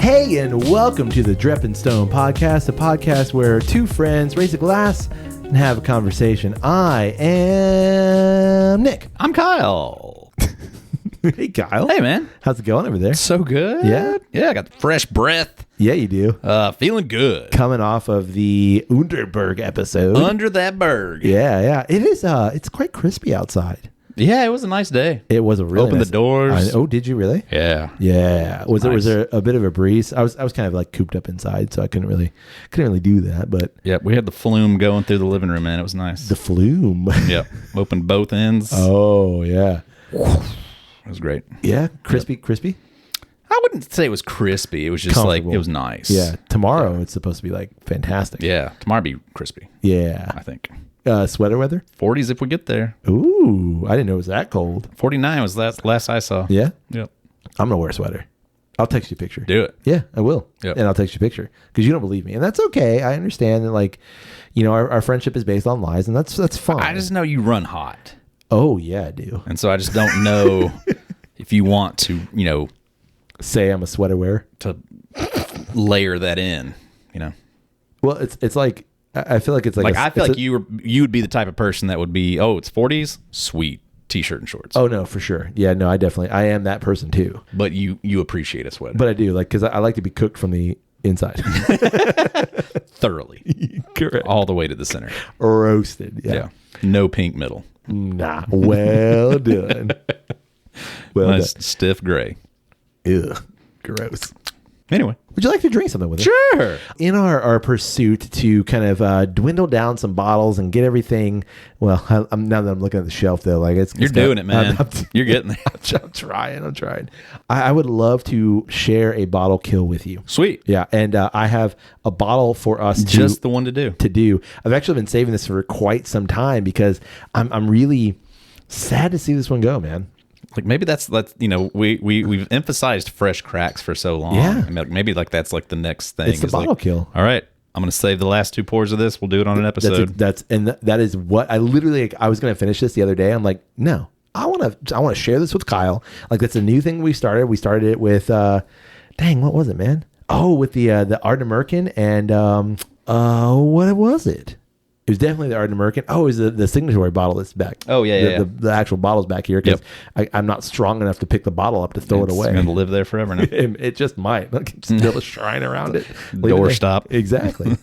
Hey, and welcome to the Drep and Stone podcast, a podcast where two friends raise a glass and have a conversation. I am Nick. I'm Kyle. Hey, Kyle. Hey, man. How's it going over there? So good. Yeah? Yeah, I got the fresh breath. Yeah, you do. Feeling good. Coming off of the Underberg episode. Under that berg. Yeah. It is, it's quite crispy outside. Yeah, it was a nice day. It was a really Open nice, the doors. Oh, did you really? Yeah. Yeah. Was Nice. there a bit of a breeze? I was kind of like cooped up inside, so I couldn't really do that. But Yep, we had the flume going through the living room, man. It was nice. the flume. Yep. Opened both ends. Oh yeah. It was great. Yeah. Crispy. I wouldn't say it was crispy. It was just like, Comfortable. it was nice. Yeah. Tomorrow it's supposed to be like fantastic. Yeah. Tomorrow be crispy, Yeah. I think. Sweater weather. 40s if we get there. Ooh, I didn't know it was that cold. 49 was last I saw. Yeah. Yep. I'm gonna wear a sweater. I'll text you a picture. Do it. Yeah, I will. Yep. And I'll text you a picture because you don't believe me, and that's okay. I understand that, like, you know, our friendship is based on lies, and that's fine. I just know you run hot. Oh yeah, I do. And so I just don't know if you want to, Say I'm a sweater wearer. to layer that in, Well, it's like I feel like it's like I feel like you would be the type of person that would be, oh, it's 40s, sweet t-shirt and shorts. Oh no, for sure. Yeah, no, I am that person too. But you appreciate a sweater. But I do like because I like to be cooked from the inside. Thoroughly. Correct. All the way to the center. Roasted. Yeah. No pink middle. Nah. Well done. Well Nice stiff gray. done. Ugh. Gross. Anyway. Would you like to drink something with it? Sure. In our pursuit to kind of dwindle down some bottles and get everything, well, now that I'm looking at the shelf though, like You're doing it, man. You're getting there. I'm trying. I would love to share a bottle kill with you. Sweet. Yeah, and I have a bottle for us Just the one to do. I've actually been saving this for quite some time because I'm really sad to see this one go, man. Like maybe that's we've emphasized fresh cracks for so long. Yeah. I mean, maybe like that's like the next thing. It's the bottle kill. All right, I'm gonna save the last 2 pours of this. We'll do it on an episode. That is what I literally, I was going to finish this the other day. I'm like, no, I want to share this with Kyle. Like that's a new thing we started. We started it with dang, what was it, man? Oh, with the Ardnamurchan and what was it? It was definitely the Ardnamurchan. Oh, it was the signatory bottle that's back. Oh, yeah. The actual bottle's back here because I'm not strong enough to pick the bottle up to throw it away. It's going to live there forever now. It just might. Just build a shrine around it. Door stop. Exactly.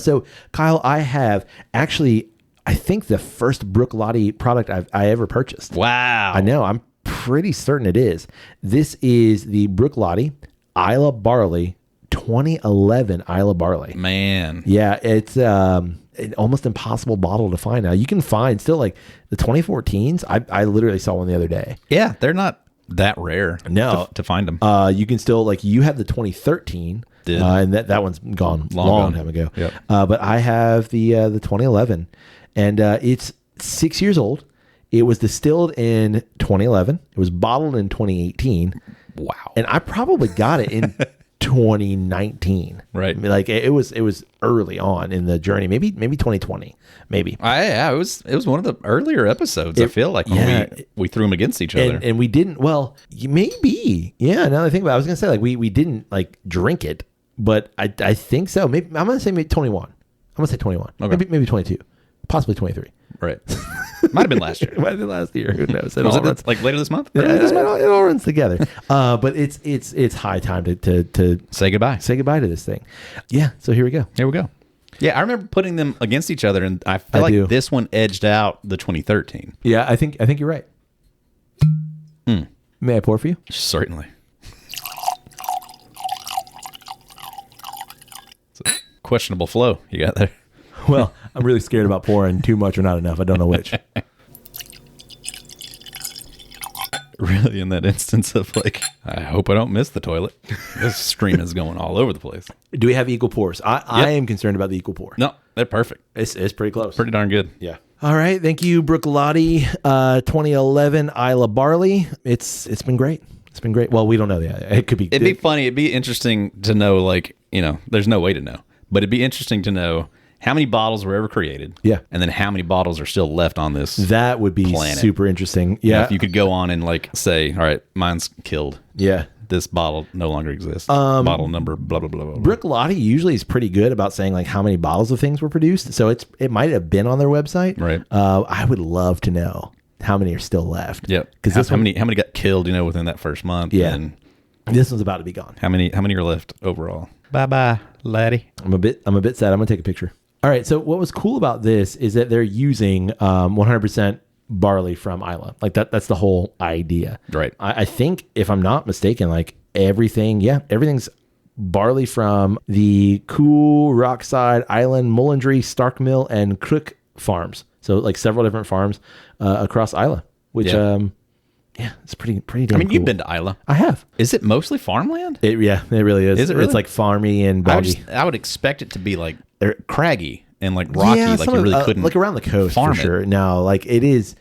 So, Kyle, I have actually, I think the first Bruichladdich product I ever purchased. Wow. I know. I'm pretty certain it is. This is the Bruichladdich Islay Barley 2011 Islay Barley. Man. Yeah, it's an almost impossible bottle to find now. You can find still like the 2014s. I literally saw one the other day. Yeah, they're not that rare. No. to find them. You can still like you have the 2013, and that one's gone long time ago. Yep. But I have the 2011, and it's 6 years old. It was distilled in 2011. It was bottled in 2018. Wow. And I probably got it in 2019. Right. I mean, like it was early on in the journey. Maybe 2020. Maybe. Yeah, it was one of the earlier episodes. I feel like when we threw them against each other, and we didn't. Well, maybe. Yeah. Now that I think about it, I was gonna say like we didn't like drink it, but I think so. Maybe I'm gonna say maybe 21. I'm gonna say 21. Okay. Maybe 22. Possibly 23. right? Might have been last year. It might have been last year. Who knows? Was it like later this month? Yeah, it all runs together. But it's high time to Say goodbye. say goodbye to this thing. Yeah. So here we go. Here we go. Yeah, I remember putting them against each other, and I feel like this one edged out the 2013. Yeah, I think you're right. May I pour for you? Certainly. It's a questionable flow you got there. Well, I'm really scared about pouring too much or not enough. I don't know which. Really, in that instance of like, I hope I don't miss the toilet. This stream is going all over the place. Do we have equal pours? I am concerned about the equal pour. No, they're perfect. It's pretty close. Pretty darn good. Yeah. All right. Thank you, Bruichladdich 2011 Islay Barley. It's been great. It's been great. Well, we don't know yet. It could be. It'd be funny. It'd be interesting to know, like, there's no way to know, but it'd be interesting to know how many bottles were ever created. Yeah. And then how many bottles are still left on this That would be planet. super interesting. Yeah. If you could go on and like say, all right, mine's killed. Yeah. this bottle no longer exists. Bottle number, blah, blah, blah, blah. Bruichladdich usually is pretty good about saying like how many bottles of things were produced. So it might have been on their website. Right. I would love to know how many are still left. Yep. Because how many got killed, within that first month? Yeah. And this one's about to be gone. how many are left overall? Bye-bye, laddie. I'm a bit sad. I'm gonna take a picture. All right. So what was cool about this is that they're using 100% barley from Islay. Like that's the whole idea. Right. I think if I'm not mistaken, like everything's barley from the Cool, Rockside, Island, Mullindry, Stark Mill, and Crook farms. So like several different farms across Islay, which it's pretty damn cool. You've been to Islay. I have. Is it mostly farmland? It really is. Is it really? It's like farmy and boggy. I would expect it to be like craggy and like rocky, like you really couldn't like around the coast for sure. No, like it is.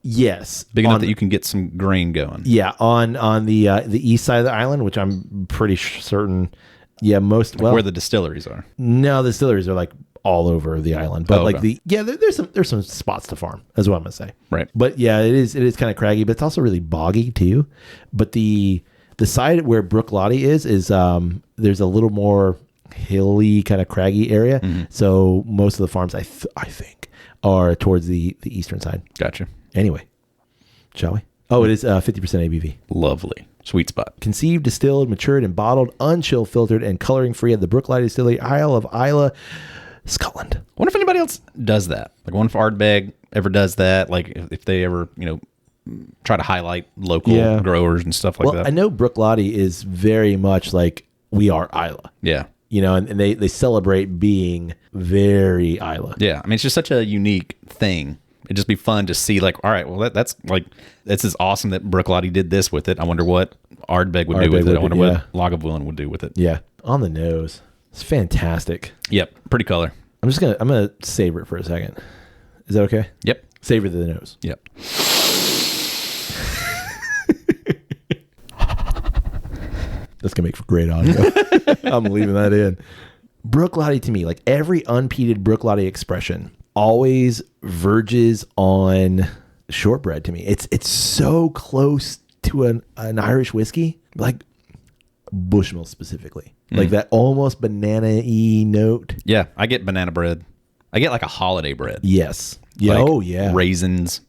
Yes, big enough that you can get some grain going. Yeah, on the east side of the island, which I'm pretty certain. Yeah, where the distilleries are. No, the distilleries are like all over the island, but there's some spots to farm. Is what I'm gonna say. Right. But yeah, it is kind of craggy, but it's also really boggy too. But the side where Bruichladdich is there's a little more hilly kind of craggy area. Mm-hmm. So most of the farms I think are towards the eastern side. Gotcha. Anyway, shall we? Oh, it is 50% ABV. Lovely. Sweet spot. Conceived, distilled, matured, and bottled, unchill, filtered, and coloring free at the Bruichladdich Distillery, Isle of Islay, Scotland. I wonder if anybody else does that. Like, one if Ardbeg ever does that. Like, if they ever, try to highlight local growers and stuff like that. I know Bruichladdich is very much like we are Islay. Yeah. And they celebrate being very Islay. Yeah. It's just such a unique thing. It'd just be fun to see, like, all right, well, that's awesome that Bruichladdich did this with it. I wonder what Ardbeg would do with it. I wonder what Lagavulin would do with it. Yeah, on the nose. It's fantastic. Yep, pretty color. I'm gonna savor it for a second. Is that okay? Yep. Savor the nose. Yep. That's gonna make for great audio. I'm leaving that in. Bruichladdich to me, like every unpeated Bruichladdich expression, always verges on shortbread to me. It's so close to an Irish whiskey, like Bushmill specifically, like that almost banana-y note. Yeah, I get banana bread. I get like a holiday bread. Yes. Yeah. Like raisins,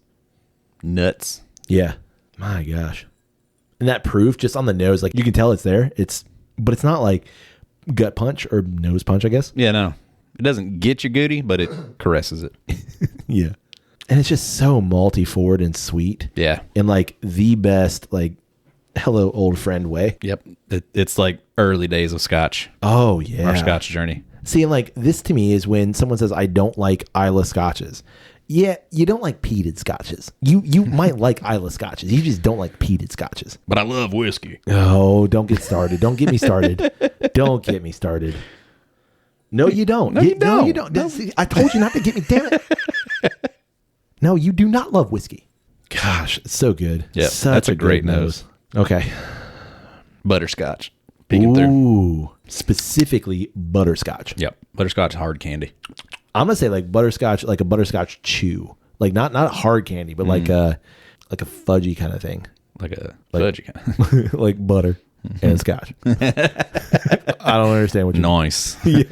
nuts. Yeah. My gosh. And that proof just on the nose, like you can tell it's there. But it's not like gut punch or nose punch, I guess. Yeah, no. It doesn't get you goody, but it caresses it. Yeah. And it's just so malty forward and sweet. Yeah. In like the best, like, hello, old friend way. Yep. It's like early days of Scotch. Oh, yeah. Our Scotch journey. See, and like this to me is when someone says, I don't like Islay Scotches. Yeah, you don't like peated Scotches. You might like Islay Scotches. You just don't like peated Scotches. But I love whiskey. Oh, don't get started. Don't get me started. Don't get me started. No, you don't. No, you don't. No, you don't. No. See, I told you not to get me. Damn it. No, you do not love whiskey. Gosh, it's so good. Yeah, that's a great nose. Okay. Butterscotch. Peeking through. Specifically butterscotch. Yep. Butterscotch hard candy. I'm gonna say like butterscotch, like a butterscotch chew, like not a hard candy, but like a fudgy kind of thing, like fudgy kind of like butter and scotch. I don't understand what you nice. Yeah.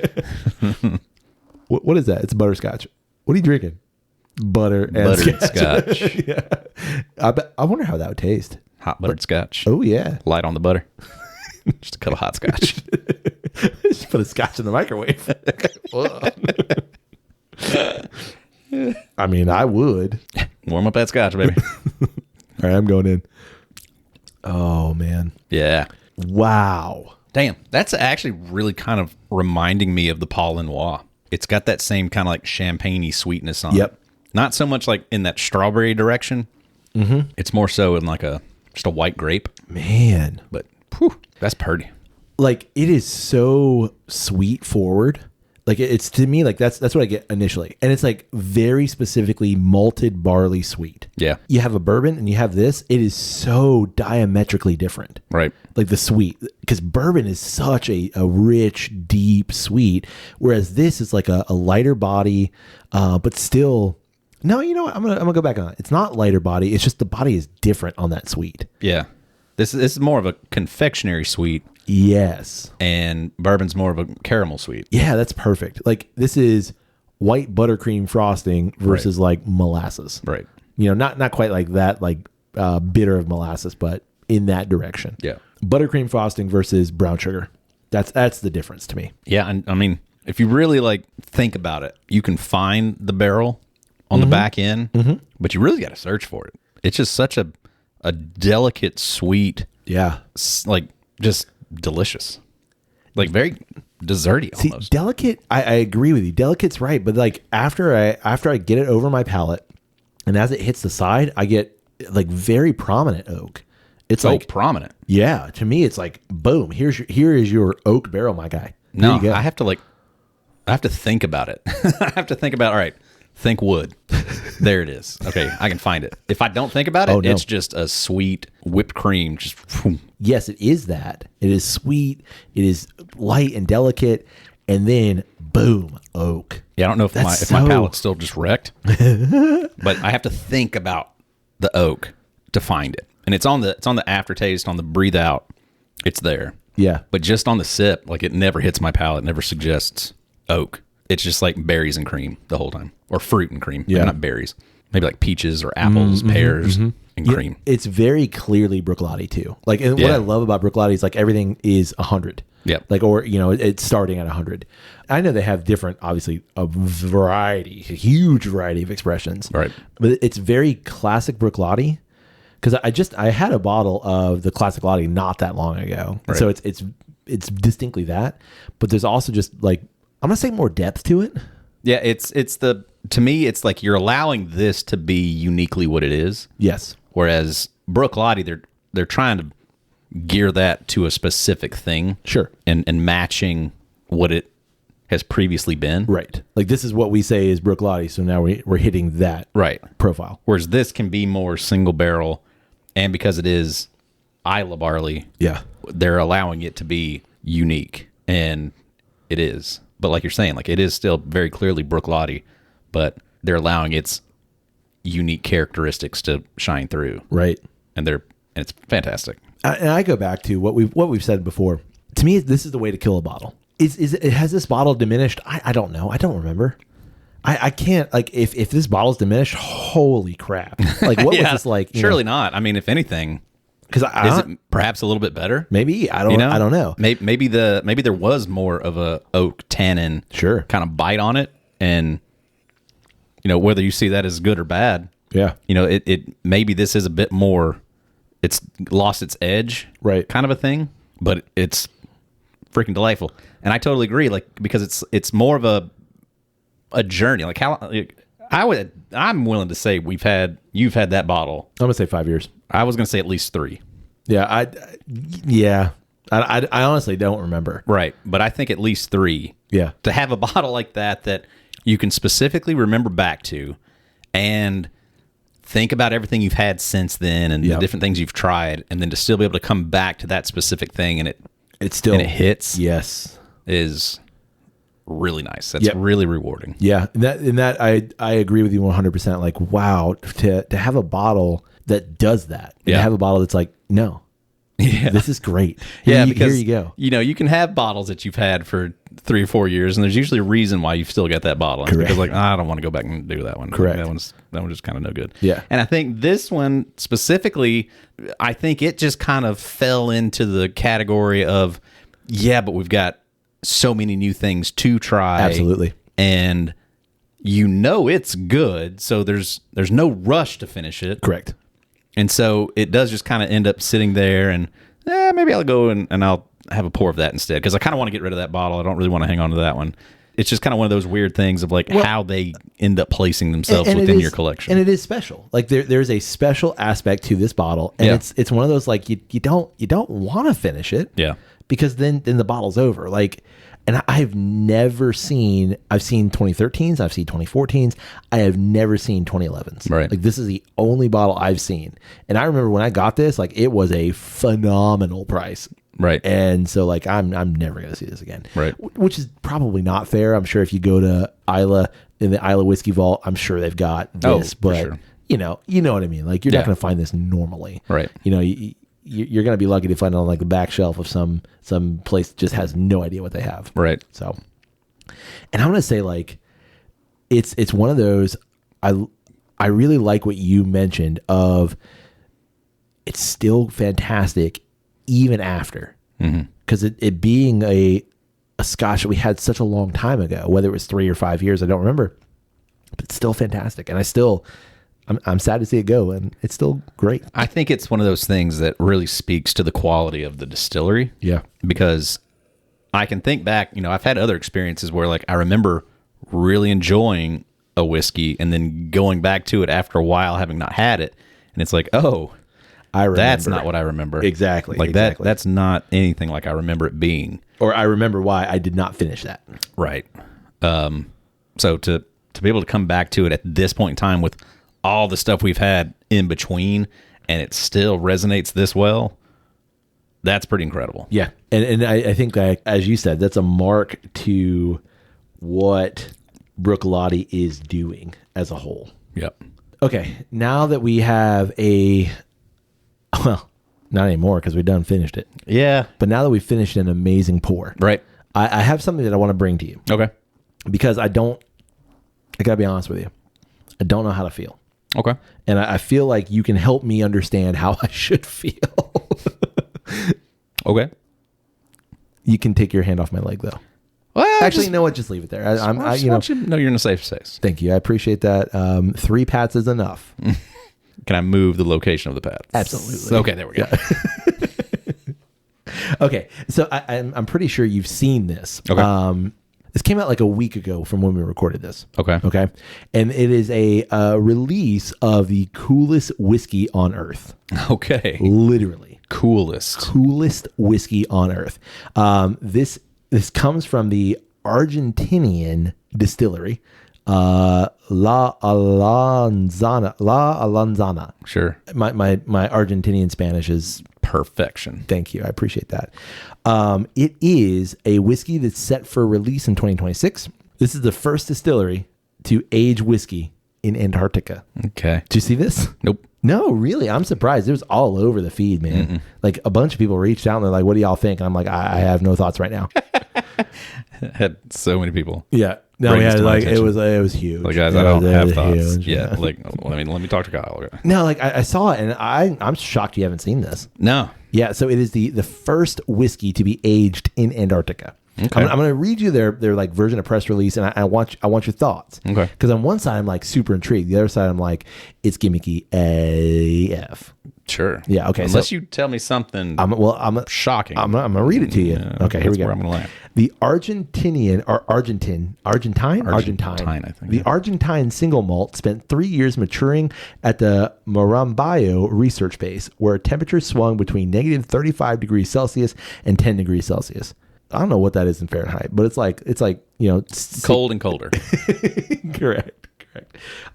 What is that? It's butterscotch. What are you drinking? Butter and buttered scotch. Yeah. I wonder how that would taste. Hot buttered scotch. Oh yeah. Light on the butter. Just a cup of hot scotch. Just put a scotch in the microwave. I mean, I would. Warm up that scotch, baby. All right, I'm going in. Oh, man. Yeah. Wow. Damn. That's actually really kind of reminding me of the Paul Noir. It's got that same kind of like champagne-y sweetness on it. Not so much like in that strawberry direction. Mm-hmm. It's more so in like just a white grape. Man. But whew, that's pretty. Like, it is so sweet forward. Like, it's to me, like, that's what I get initially. And it's like very specifically malted barley sweet. Yeah. You have a bourbon and you have this. It is so diametrically different. Right. Like the sweet. Because bourbon is such a rich, deep sweet. Whereas this is like a lighter body, but still... No, you know what? I'm gonna go back on it. It's not lighter body. It's just the body is different on that sweet. Yeah. This is more of a confectionery sweet. Yes. And bourbon's more of a caramel sweet. Yeah, that's perfect. Like this is white buttercream frosting versus like molasses. Right. Not quite like that, like bitter of molasses, but in that direction. Yeah. Buttercream frosting versus brown sugar. That's the difference to me. Yeah, and I mean, if you really like think about it, you can find the barrel on the back end, but you really got to search for it. It's just such a delicate, sweet, like just delicious, like very desserty almost. See, delicate. I agree with you. Delicate's right, but like after I get it over my palate, and as it hits the side, I get like very prominent oak. It's like prominent. Yeah, to me, it's like boom. Here is your oak barrel, my guy. No, you go. I have to think about it. I have to think about. All right, think wood. There it is. Okay, I can find it. If I don't think about it, it's just a sweet whipped cream. Just yes, it is that. It is sweet. It is light and delicate, and then boom, oak. Yeah, I don't know if my palate's still just wrecked, but I have to think about the oak to find it. And it's on the aftertaste, on the breathe out. It's there. Yeah. But just on the sip, like it never hits my palate, never suggests oak. It's just like berries and cream the whole time. Or fruit and cream. Yeah. Not berries. Maybe like peaches or apples, pears, and cream. It's very clearly Bruichladdich too. Like, and what I love about Bruichladdich is like everything is 100. Yeah. Like, or, it's starting at 100. I know they have different, obviously, a huge variety of expressions. Right. But it's very classic Bruichladdich. Because I had a bottle of the classic Lottie not that long ago, right. So it's distinctly that, but there's also just like I'm gonna say more depth to it. Yeah, to me it's like you're allowing this to be uniquely what it is. Yes. Whereas Bruichladdich, they're trying to gear that to a specific thing, sure, and matching what it has previously been. Right. Like this is what we say is Bruichladdich, so now we're hitting that profile. Whereas this can be more single barrel. And because it is Islay Barley, they're allowing it to be unique, and it is. But like you're saying, like it is still very clearly Bruichladdich, but they're allowing its unique characteristics to shine through, right? And it's fantastic. And I go back to what we've said before. To me, this is the way to kill a bottle. Has this bottle diminished? I don't know. I don't remember. I can't, like, if this bottle's diminished, holy crap. Like, what was this like? Surely not. I mean, if anything, because is it perhaps a little bit better? Maybe. I don't know. Maybe there was more of a oak tannin kind of bite on it. And, whether you see that as good or bad, it maybe this is a bit more, it's lost its edge, right? Kind of a thing, but it's freaking delightful. And I totally agree, like, because it's more of a journey. Like how I'm willing to say you've had that bottle. I'm gonna say 5 years. I was gonna say at least 3. Yeah, I honestly don't remember. Right, but I think at least 3. Yeah, to have a bottle like that you can specifically remember back to, and think about everything you've had since then, and the different things you've tried, and then to still be able to come back to that specific thing, and it hits. Yes, is really nice. That's really rewarding. Yeah, that I agree with you 100%. Like, wow, to have a bottle that does that. To have a bottle that's like, no, this is great. Because here you go. You can have bottles that you've had for 3 or 4 years, and there's usually a reason why you've still got that bottle. Correct. Because like, I don't want to go back and do that one. Correct. That one's just kind of no good. Yeah. And I think this one specifically, I think it just kind of fell into the category of, but we've got so many new things to try. Absolutely. And it's good, so there's no rush to finish it. Correct. And so it does just kind of end up sitting there, and maybe I'll go and I'll have a pour of that instead, because I kind of want to get rid of that bottle. I don't really want to hang on to that one. It's just kind of one of those weird things of like how they end up placing themselves within your collection. And it is special. Like there's a special aspect to this bottle, and it's one of those like you don't want to finish it. Yeah. Because then the bottle's over. Like, and I've seen 2013s, I've seen 2014s, I have never seen 2011s. Right. Like this is the only bottle I've seen. And I remember when I got this, like it was a phenomenal price. Right. And so like I'm never going to see this again. Right. Which is probably not fair. I'm sure if you go to Islay, in the Islay Whiskey Vault, I'm sure they've got this, but for sure. you know what I mean? Like you're not going to find this normally. Right. you're going to be lucky to find it on like the back shelf of some place that just has no idea what they have. Right. So, and I'm going to say like, it's one of those, I really like what you mentioned of it's still fantastic even after, because it being a Scotch that we had such a long time ago, whether it was 3 or 5 years, I don't remember, but it's still fantastic. And I'm sad to see it go, and it's still great. I think it's one of those things that really speaks to the quality of the distillery. Yeah. Because I can think back, I've had other experiences where like I remember really enjoying a whiskey and then going back to it after a while, having not had it. And it's like, oh, I remember. That's not what I remember. Exactly. Like exactly. that's not anything like I remember it being. Or I remember why I did not finish that. Right. So to be able to come back to it at this point in time with all the stuff we've had in between and it still resonates this well, that's pretty incredible. Yeah. And I think, like, as you said, that's a mark to what Bruichladdich is doing as a whole. Yep. Okay. Now that we have well, not anymore because we done finished it. Yeah. But now that we've finished an amazing pour, Right. I have something that I want to bring to you. Okay. Because I gotta be honest with you, I don't know how to feel. Okay. And I feel like you can help me understand how I should feel. Okay. You can take your hand off my leg, though. Well, Actually, you know what? Just leave it there. I want you to know you're in a safe space. Thank you. I appreciate that. 3 pats is enough. Can I move the location of the pad? Absolutely. Okay, there we go. Yeah. Okay, so I'm pretty sure you've seen this. Okay. This came out like a week ago from when we recorded this. Okay. Okay. And it is a release of the coolest whiskey on earth. Okay. Literally. Coolest Whiskey on earth. This comes from the Argentinian distillery, La Alonzana. Sure. My Argentinian Spanish is perfection. Thank you. I appreciate that. It is a whiskey that's set for release in 2026. This is the first distillery to age whiskey in Antarctica. Okay. Did you see this? Nope. No, really. I'm surprised. It was all over the feed, man. Mm-mm. Like a bunch of people reached out and they're like, what do y'all think? And I'm like, I have no thoughts right now. Had so many people. Yeah. No, bring yeah, this to my like attention. it was huge. Like, guys, I don't have thoughts. Huge, yeah. Like, let me talk to Kyle. Okay. No, like I saw it and I'm shocked you haven't seen this. No. Yeah, so it is the first whiskey to be aged in Antarctica. Okay. I'm going to read you their like version of press release, and I want your thoughts. Okay. Because on one side I'm like super intrigued, the other side I'm like it's gimmicky AF. Sure. Yeah. Okay. Unless you tell me something shocking. I'm gonna read it to you. Yeah, okay. Here we go. Where I'm gonna laugh. The Argentine, I think. The Argentine single malt spent 3 years maturing at the Morambayo research base, where temperatures swung between negative 35 degrees Celsius and 10 degrees Celsius. I don't know what that is in Fahrenheit, but it's like cold and colder. Correct.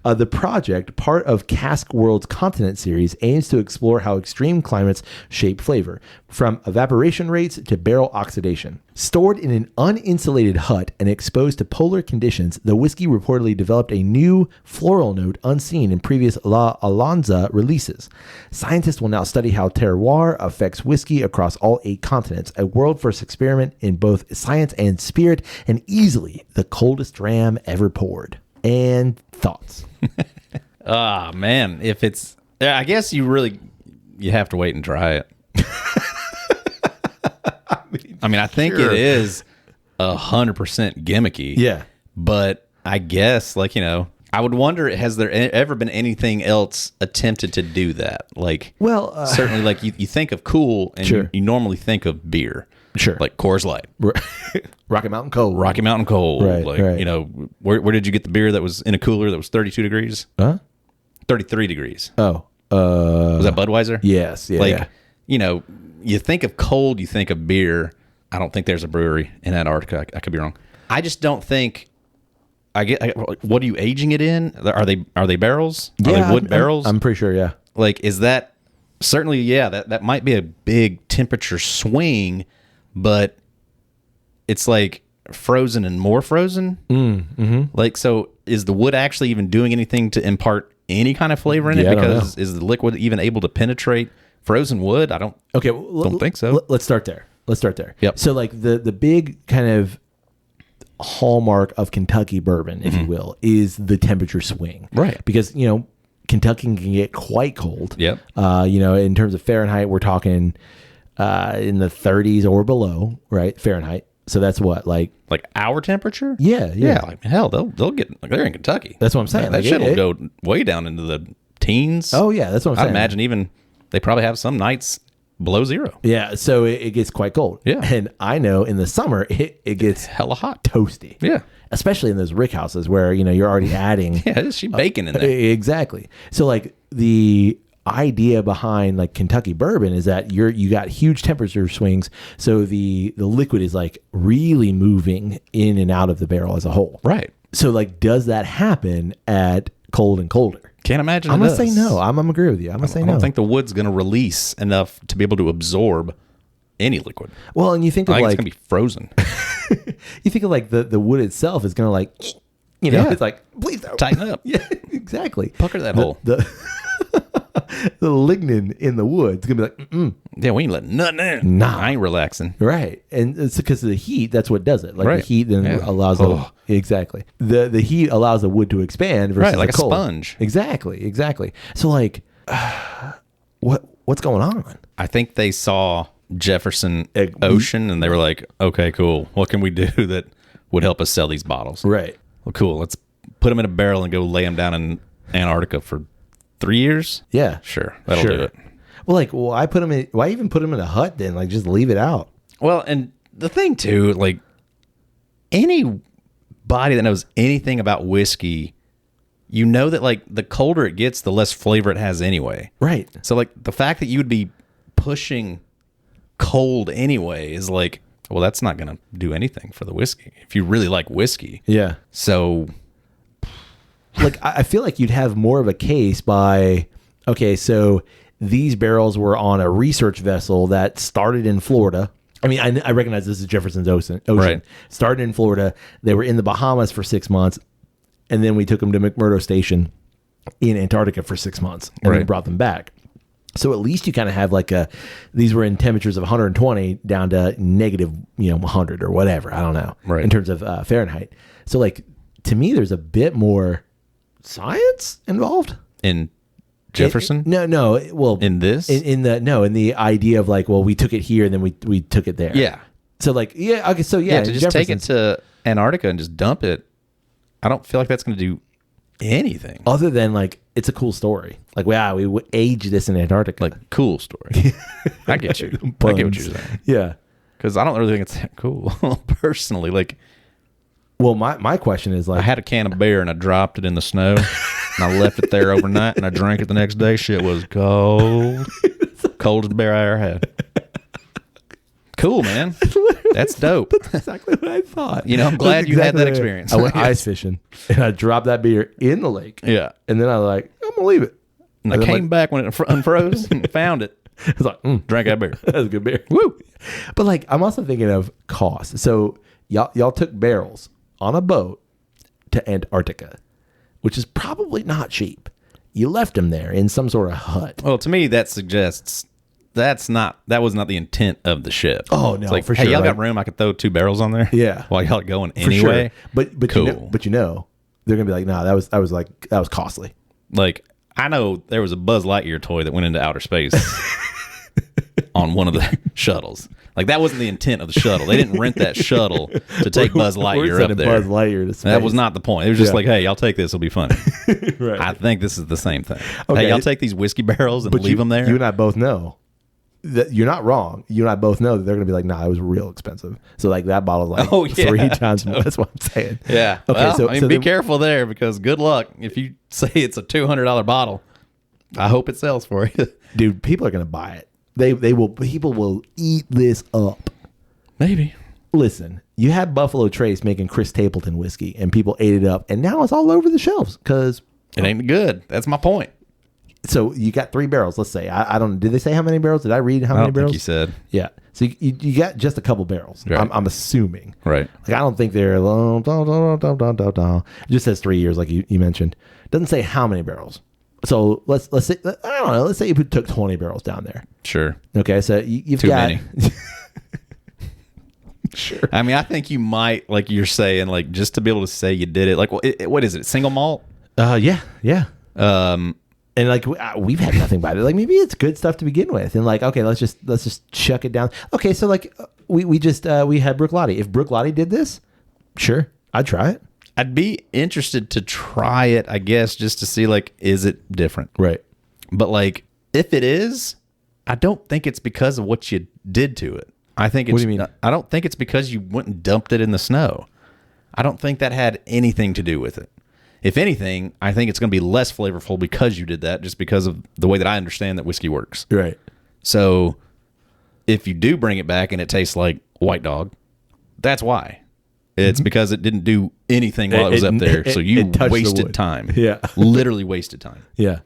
The project, part of Cask World's Continent series, aims to explore how extreme climates shape flavor, from evaporation rates to barrel oxidation. Stored in an uninsulated hut and exposed to polar conditions, the whiskey reportedly developed a new floral note unseen in previous La Alonza releases. Scientists will now study how terroir affects whiskey across all 8 continents, a world-first experiment in both science and spirit, and easily the coldest dram ever poured. And thoughts? Man, I guess you have to wait and try it. I think sure. it is 100% gimmicky. Yeah. But I guess, I would wonder, has there ever been anything else attempted to do that? Certainly, you think of cool, and sure. you normally think of beer. Sure. Like Coors Light. Rocky Mountain Cold. Right. Right. Where did you get the beer that was in a cooler that was 32 degrees? Huh? 33 degrees. Oh. Was that Budweiser? Yes. Yeah. You think of cold, you think of beer. I don't think there's a brewery in Antarctica. I could be wrong. I just don't think. What are you aging it in? Are they barrels? Yeah, are they wood barrels? I'm pretty sure. Yeah. Is that certainly? Yeah, that might be a big temperature swing, but it's like frozen and more frozen. Mm-hmm. So is the wood actually even doing anything to impart any kind of flavor in it? Because is the liquid even able to penetrate frozen wood, I don't think so. Let's start there. Yep. So like the big kind of hallmark of Kentucky bourbon, if you will, is the temperature swing. Right. Because, Kentucky can get quite cold. Yep. In terms of Fahrenheit, we're talking in the 30s or below, right? Fahrenheit. So that's what, like our temperature? Yeah. Like hell, they'll get they're in Kentucky. That's what I'm saying. That shit will go way down into the teens. Oh yeah, that's what I'm saying. I imagine even they probably have some nights below zero. Yeah, so it gets quite cold. Yeah. And I know in the summer it gets hella hot, toasty. Yeah. Especially in those rick houses where, you're already adding. Yeah, she baking in there. Exactly. So like the idea behind like Kentucky bourbon is that you got huge temperature swings. So the liquid is like really moving in and out of the barrel as a whole. Right. So like, does that happen at cold and colder? Can't imagine. I'm going to say no. I'm going to agree with you. I'm going to say no. I don't think the wood's going to release enough to be able to absorb any liquid. Well, and you think of it's like going to be frozen. You think of like the wood itself is going to like, it's like, please don't. Tighten up. Yeah, exactly. Pucker that hole. The lignin in the wood is going to be like, yeah, we ain't letting nothing in. Nah. I ain't relaxing. Right. And it's because of the heat, that's what does it. Like right. the heat then allows exactly. The heat allows the wood to expand versus right, like the cold. a sponge. Exactly. So like, what's going on? I think they saw Jefferson Ocean and they were like, okay, cool. What can we do that would help us sell these bottles? Right. Well, cool. Let's put them in a barrel and go lay them down in Antarctica for 3 years. Yeah. Sure. That'll do it. Well, why even put them in a hut then? Like, just leave it out. Well, and the thing too, like anybody that knows anything about whiskey, that like the colder it gets, the less flavor it has anyway. Right. So like the fact that you would be pushing cold anyway is like, well, that's not going to do anything for the whiskey if you really like whiskey. Yeah. So like, I feel like you'd have more of a case by, okay, so these barrels were on a research vessel that started in Florida. I mean, I recognize this is Jefferson's Ocean. Right. Started in Florida. They were in the Bahamas for 6 months. And then we took them to McMurdo Station in Antarctica for 6 months. And we brought them back. So at least you kind of have like these were in temperatures of 120 down to negative, 100 or whatever. I don't know. Right. In terms of Fahrenheit. So like, to me, there's a bit more science involved. In Jefferson? No. Well, in this? In the idea of like, well, we took it here and then we took it there. Yeah. So like, yeah. Okay. So yeah, to just take it to Antarctica and just dump it. I don't feel like that's going to do anything other than like, it's a cool story. Like, wow, we aged this in Antarctica. Like, cool story. I get you. I get what you're saying. Yeah. Because I don't really think it's that cool personally. Like, well, my question is like, I had a can of beer and I dropped it in the snow and I left it there overnight and I drank it the next day. Shit was cold. Coldest beer I ever had. Cool, man. That's dope. That's exactly what I thought. I'm glad you had that experience. I went ice fishing and I dropped that beer in the lake. Yeah. And then I was like, I'm going to leave it. And I came back when it unfroze and found it. I was like, drank that beer. That's a good beer. Woo. But like, I'm also thinking of cost. So y'all took barrels on a boat to Antarctica, which is probably not cheap. You left them there in some sort of hut. Well, to me, that suggests that was not the intent of the ship. Oh no, it's like, for hey, sure. y'all got room? I could throw 2 barrels on there. Yeah, while y'all going for anyway. Sure. But cool. They're gonna be like, nah, that was costly. Like, I know there was a Buzzlightyear toy that went into outer space on one of the shuttles. Like, that wasn't the intent of the shuttle. They didn't rent that shuttle to take Buzzlightyear up there. Buzzlightyear to space. That was not the point. It was just like, hey, y'all take this. It'll be fun. Right. I think this is the same thing. Okay. Hey, y'all take these whiskey barrels and leave them there. You and I both know that you're not wrong. You and I both know that they're going to be like, nah, it was real expensive. So like that bottle's like 3 times more. That's what I'm saying. Yeah. Okay. Well, be careful there because good luck if you say it's a $200 bottle. I hope it sells for you. Dude, people are going to buy it. People will eat this up. Maybe. Listen, you had Buffalo Trace making Chris Stapleton whiskey and people ate it up and now it's all over the shelves because it ain't good. That's my point. So you got 3 barrels, let's say. I don't. Did they say how many barrels? Did I read how many barrels? I think you said. Yeah. So you got just a couple barrels. Right. I'm assuming. Right. Like I don't think they're. It just says 3 years, like you mentioned. Doesn't say how many barrels. So let's say, I don't know, let's say you took 20 barrels down there. Sure. Okay, so you've Too got many. Sure. I mean, I think you might, like you're saying, like just to be able to say you did it. Like, what is it? Single malt? Yeah. And like we've had nothing by it. Like maybe it's good stuff to begin with, and like okay, let's just chuck it down. Okay, so like we had Bruichladdich. If Bruichladdich did this, sure, I'd try it. I'd be interested to try it, I guess, just to see like is it different, Right. But like if it is, I don't think it's because of what you did to it. I think it's, what do you mean? I don't think it's because you went and dumped it in the snow. I don't think that had anything to do with it. If anything, I think it's going to be less flavorful because you did that, just because of the way that I understand that whiskey works. Right. So if you do bring it back and it tastes like White Dog, that's why. It's because it didn't do anything while it was up there. So you wasted time. Yeah. Literally wasted time. Yeah.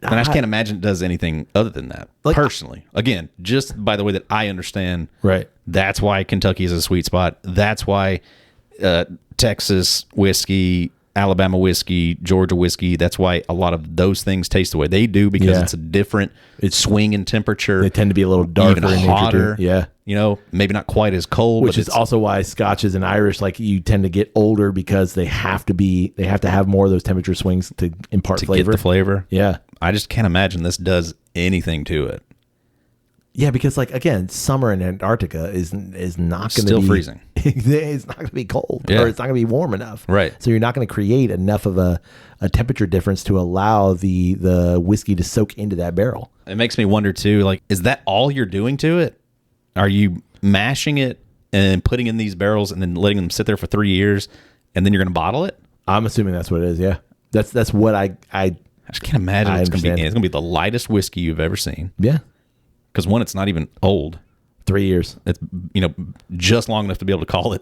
And I just can't imagine it does anything other than that. Like, personally. Again, just by the way that I understand. Right. That's why Kentucky is a sweet spot. That's why Texas whiskey, Alabama whiskey, Georgia whiskey, that's why a lot of those things taste the way they do, because it's a different swing in temperature. They tend to be a little darker, even hotter. Yeah. You know, maybe not quite as cold. Which is also why Scotches and Irish, like you tend to get older because they have to have more of those temperature swings to impart flavor. Get the flavor. Yeah. I just can't imagine this does anything to it. Yeah, because like again, summer in Antarctica is not going to be still freezing. It's not going to be cold, or it's not going to be warm enough. Right. So you're not going to create enough of a temperature difference to allow the whiskey to soak into that barrel. It makes me wonder too, like, is that all you're doing to it? Are you mashing it and putting in these barrels and then letting them sit there for 3 years and then you're going to bottle it? I'm assuming that's what it is. Yeah. That's what I just can't imagine it's going to be the lightest whiskey you've ever seen. Yeah. Because one, it's not even old. 3 years. It's, just long enough to be able to call it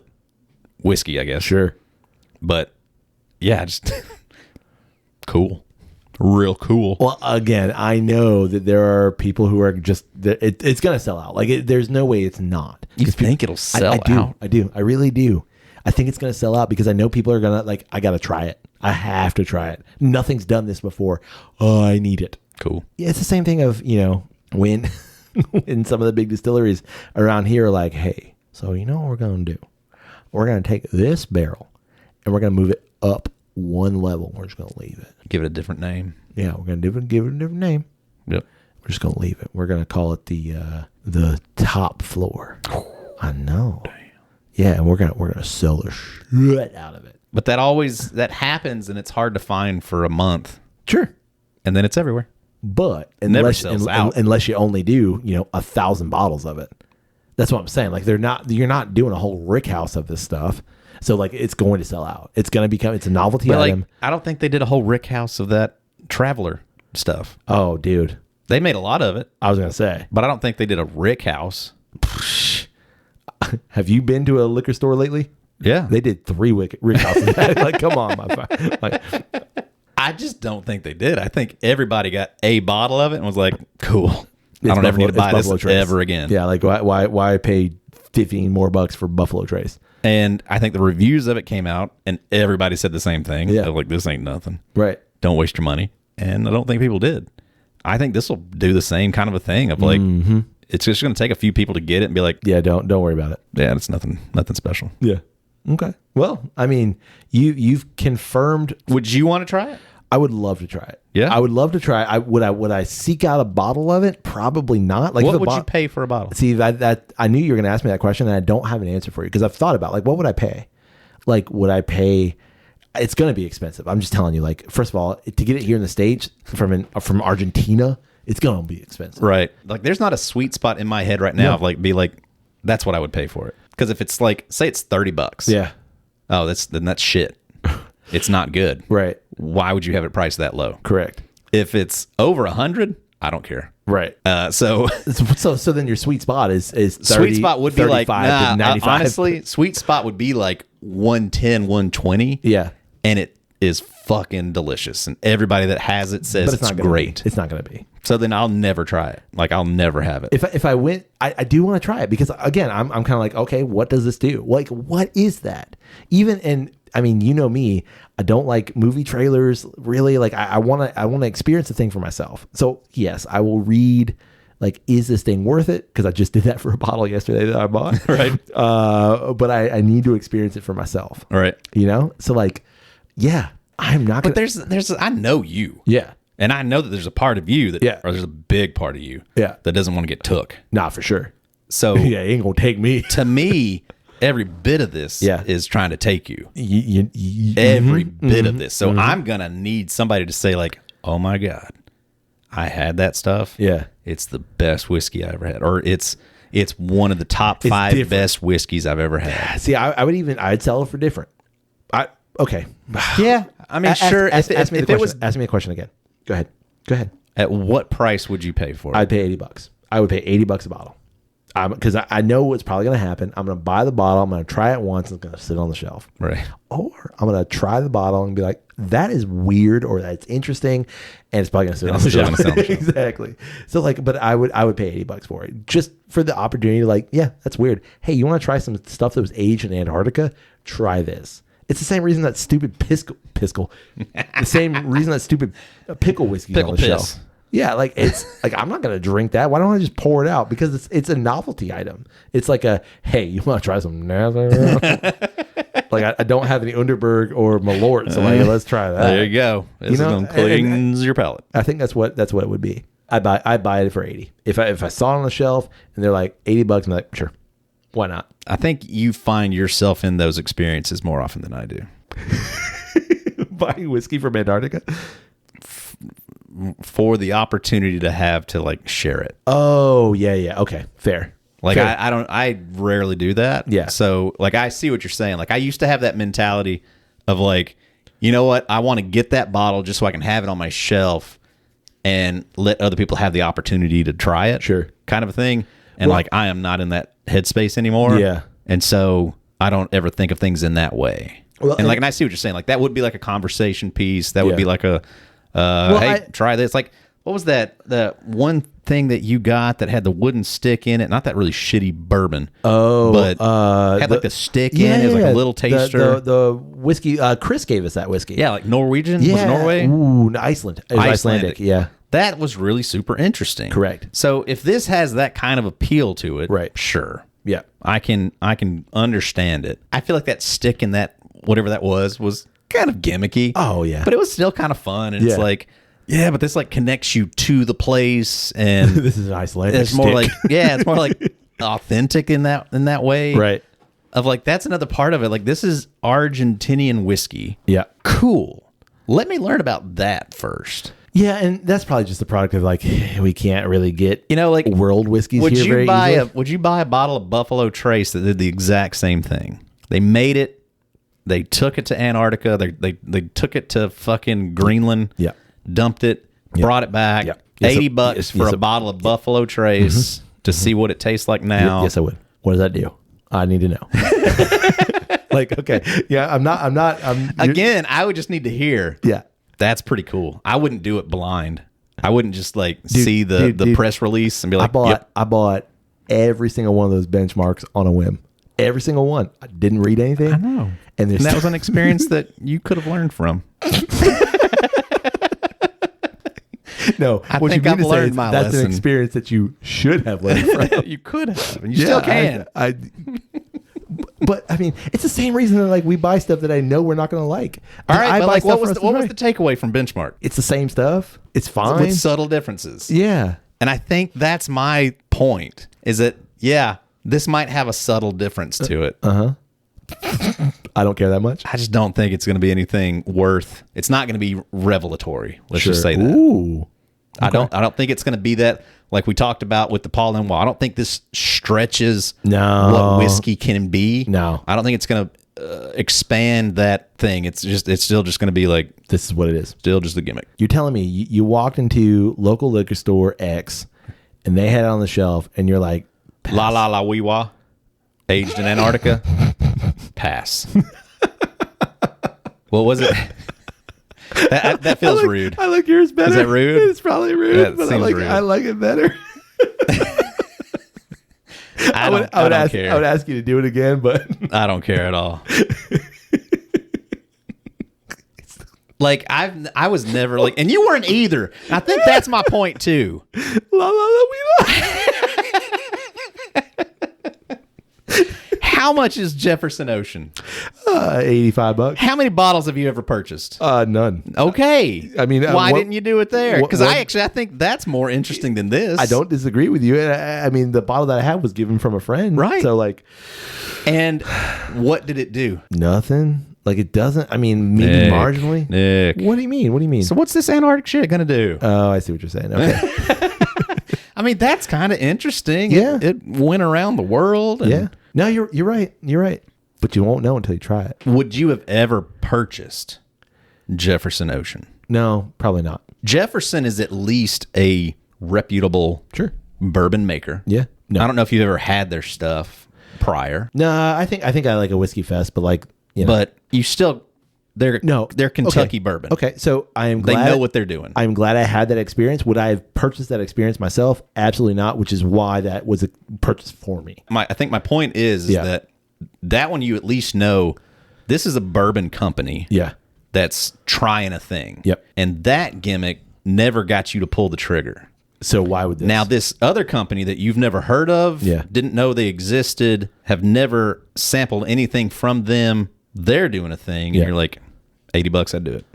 whiskey, I guess. Sure. But yeah, just cool. Real cool. Well, again, I know that there are people who are just, it's going to sell out. Like there's no way it's not. You think it'll sell out? I do. I really do. I think it's going to sell out because I know people are going to like, I got to try it. I have to try it. Nothing's done this before. Oh, I need it. Cool. Yeah, it's the same thing of, when when some of the big distilleries around here are like, hey, so you know what we're going to do? We're going to take this barrel and we're going to move it up one level. We're just going to leave it. Give it a different name. Yeah, we're going to give it a different name. Yep. We're just going to leave it. We're going to call it the top floor. I know. Damn. Yeah, and we're gonna sell the shit out of it. But that happens, and it's hard to find for a month. Sure. And then it's everywhere. But never sells out. Unless you only do 1,000 bottles of it. That's what I'm saying. Like you're not doing a whole rick house of this stuff. So like it's going to sell out. It's going to it's a novelty item. Like, I don't think they did a whole rick house of that Traveler stuff. Oh, dude. They made a lot of it. I was going to say. But I don't think they did a rick house. Have you been to a liquor store lately? Yeah. They did 3 rick houses. Like, come on, my friend. Like, I just don't think they did. I think everybody got a bottle of it and was like, cool. I don't ever need to buy this ever again. Yeah, like why pay $15 more for Buffalo Trace? And I think the reviews of it came out and everybody said the same thing. Yeah. Like, this ain't nothing. Right. Don't waste your money. And I don't think people did. I think this will do the same kind of a thing of like, it's just going to take a few people to get it and be like, yeah, don't worry about it. Yeah, it's nothing special. Yeah. Okay. Well, I mean, you've confirmed. Would you want to try it? I would love to try it. Yeah, I would love to try it. Would I seek out a bottle of it? Probably not. Like, what would you pay for a bottle? See, that I knew you were going to ask me that question, and I don't have an answer for you because I've thought about like, what would I pay? Like, would I pay? It's going to be expensive. I'm just telling you. Like, first of all, to get it here in the States from Argentina, it's going to be expensive. Right. Like, there's not a sweet spot in my head right now of like, be like, that's what I would pay for it. Because if it's like, say it's $30. Yeah. Oh, then that's shit. It's not good. Right. Why would you have it priced that low? Correct. If it's over 100, I don't care. Right. So then your sweet spot is 30, sweet spot would be like, to 95. honestly, sweet spot would be like 110, 120. Yeah. And it is fucking delicious, and everybody that has it says it's great. It's not going to be. So then I'll never try it. Like, I'll never have it. If I went, I do want to try it because, again, I'm kind of like, okay, what does this do? Like, what is that? And I mean, you know me, I don't like movie trailers really. Like, I want to experience the thing for myself. So yes, I will read, like, is this thing worth it? Because I just did that for a bottle yesterday that I bought. Right. But I need to experience it for myself. Right. You know? So, like, yeah, I'm not going to. But there's, I know you. Yeah. And I know that there's a part of you that, or there's a big part of you that doesn't want to get took. Nah, for sure. So yeah, it ain't gonna take me. To me, every bit of this is trying to take you. Every bit of this. So I'm gonna need somebody to say, like, oh my God, I had that stuff. Yeah. It's the best whiskey I ever had. Or it's one of the top 5 best whiskeys I've ever had. See, I'd sell it for different. Okay. Yeah. I mean, sure. Ask me a question again. Go ahead. At what price would you pay for it? I'd pay $80. I would pay $80 a bottle. Because I know what's probably going to happen. I'm going to buy the bottle. I'm going to try it once. And it's going to sit on the shelf. Right. Or I'm going to try the bottle and be like, that is weird or that's interesting. And it's probably going to sit on the shelf. Exactly. So, like, but I would pay $80 for it. Just for the opportunity to, like, yeah, that's weird. Hey, you want to try some stuff that was aged in Antarctica? Try this. It's the same reason that stupid the same reason that stupid pickle whiskey is on the shelf. Yeah, like it's like I'm not gonna drink that. Why don't I just pour it out? Because it's a novelty item. It's like a hey, you want to try some? Like I don't have any Underberg or Malort, so like let's try that. There you go. This gonna cleanse your palate. I think that's what it would be. I buy it for $80. If I saw it on the shelf and they're like $80, I'm like sure. Why not? I think you find yourself in those experiences more often than I do. Buying whiskey from Antarctica? For the opportunity to like share it. Oh, yeah. Okay. Fair. Like fair. I rarely do that. Yeah. So like I see what you're saying. Like I used to have that mentality of like, you know what? I want to get that bottle just so I can have it on my shelf and let other people have the opportunity to try it. Sure. Kind of a thing. And like I am not in that headspace anymore. Yeah. And so I don't ever think of things in that way. Well, and I see what you're saying. Like that would be like a conversation piece. That would be like a hey, try this. Like what was that? The one thing that you got that had the wooden stick in it, not that really shitty bourbon. Oh, but had like the stick in it. It was like a little taster. The whiskey. Chris gave us that whiskey. Yeah, like Norwegian. Yeah. Was it Norway? Ooh, Iceland. Icelandic. Yeah. That was really super interesting. Correct. So if this has that kind of appeal to it, right? Sure. Yeah. I can understand it. I feel like that stick in that whatever that was kind of gimmicky. Oh yeah. But it was still kind of fun. And it's like, yeah, but this like connects you to the place and this is an Icelandic it's more like it's more like authentic in that way. Right. Of like that's another part of it. Like this is Argentinian whiskey. Yeah. Cool. Let me learn about that first. Yeah, and that's probably just the product of like we can't really get like world whiskeys would here you very buy easily. Would you buy a bottle of Buffalo Trace that did the exact same thing? They made it. They took it to Antarctica. They took it to fucking Greenland. Yeah. Dumped it. Brought it back. Yeah. $80 for a bottle of Buffalo Trace to see what it tastes like now. Yes, I would. What does that do? I need to know. Like, okay, yeah, I'm Again, I would just need to hear. Yeah. That's pretty cool. I wouldn't do it blind. I wouldn't just like see the press release and be like, I bought every single one of those benchmarks on a whim. Every single one. I didn't read anything. I know. And that was an experience that you could have learned from. No, I think I've learned my lesson. That's an experience that you should have learned from. You could have, and you still can. But I mean, it's the same reason that like we buy stuff that I know we're not going to like. All right, but like, what was the takeaway from Benchmark? It's the same stuff. It's fine with subtle differences. Yeah, and I think that's my point. Is that this might have a subtle difference to it. I don't care that much. I just don't think it's going to be anything worth. It's not going to be revelatory. Let's just say that. Ooh. Okay. I don't think it's going to be that like we talked about with the Paul and Wall. I don't think this stretches what whiskey can be. No. I don't think it's going to expand that thing. It's still just going to be like this is what it is. Still just a gimmick. You're telling me you walked into local liquor store X and they had it on the shelf and you're like La La La Wee Wah aged in Antarctica. Pass. What was it? That feels rude. I like yours better. Is that rude? It's probably rude, That but seems rude. I like it better. I don't care. I would ask you to do it again, but I don't care at all. Like I was never like, and you weren't either. I think that's my point too. La, la, la, we love. How much is Jefferson Ocean? $85. How many bottles have you ever purchased? None. Okay. I mean, why didn't you do it there? Because what- I think that's more interesting than this. I don't disagree with you. I mean, the bottle that I had was given from a friend, Right. So like, And what did it do? nothing. Like it doesn't. I mean, maybe marginally. Nick. What do you mean? What do you mean? So what's this Antarctic shit gonna do? Oh, I see what you're saying. Okay. I mean, that's kind of interesting. Yeah. It went around the world. And Yeah. No, you're right. You're right. But you won't know until you try it. Would you have ever purchased Jefferson Ocean? No, probably not. Jefferson is at least a reputable bourbon maker. Yeah. No. I don't know if you've ever had their stuff prior. No, I think I like a whiskey fest, but like, you know. But you still, they're Kentucky okay. bourbon. Okay, so I am glad They know what they're doing. I'm glad I had that experience. Would I have purchased that experience myself? Absolutely not. Which is why that was a purchase for me. I think my point is that one you at least know this is a bourbon company. Yeah. That's trying a thing. Yep. And that gimmick never got you to pull the trigger. So why would this? Now, this other company that you've never heard of, didn't know they existed, have never sampled anything from them, they're doing a thing, and you're like, $80, I'd do it.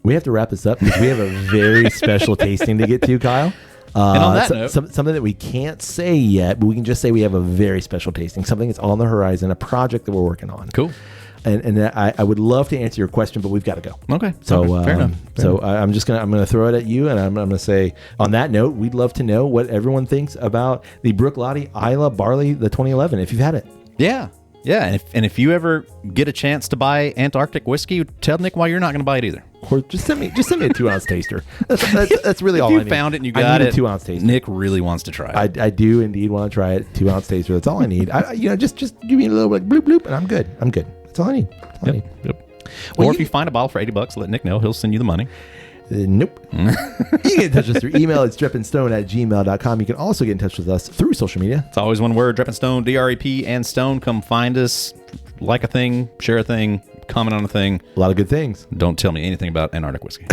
We have to wrap this up because we have a very special tasting to get to, Kyle. And on that note, something that we can't say yet, but we can just say we have a very special tasting, something that's on the horizon, a project that we're working on. Cool. And I would love to answer your question, but we've got to go. Okay. So fair enough. I'm gonna throw it at you, and I'm gonna say on that note, we'd love to know what everyone thinks about the Bruichladdich Islay Barley, the 2011, if you've had it. Yeah. Yeah. And if you ever get a chance to buy Antarctic whiskey, tell Nick why you're not going to buy it either. Or just send me a 2-ounce taster. That's really all I need. If you found it and you I got need it, a 2-ounce taster. Nick really wants to try it. I do indeed want to try it. 2-ounce taster. That's all I need. Just give me a little like bloop bloop, and I'm good. That's all I need. That's all I need. Yep. Well, or if you find a bottle for $80, let Nick know. He'll send you the money. Nope. You can get in touch with us through email. It's drepandstone@gmail.com. You can also get in touch with us through social media. It's always one word, Drep and Stone, DREP and Stone. Come find us, like a thing, share a thing, comment on a thing. A lot of good things. Don't tell me anything about Antarctic whiskey.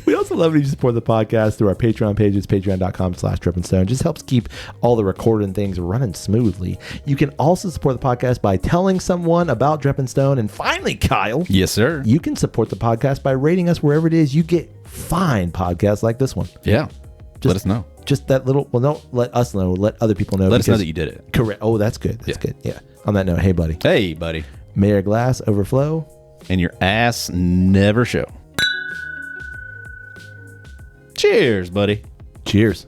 We also love it if you support the podcast through our Patreon pages, patreon.com/drepandstone. Just helps keep all the recording things running smoothly. You can also support the podcast by telling someone about Drep and Stone. And finally, Kyle. Yes, sir. You can support the podcast by rating us wherever it is you get fine podcasts like this one. Yeah. Let us know. Just that little, well, don't let us know. Let other people know. Let us know that you did it. Correct. Oh, that's good. That's good. Yeah. On that note, hey, buddy. Hey, buddy. May your glass overflow. And your ass never show. Cheers, buddy. Cheers.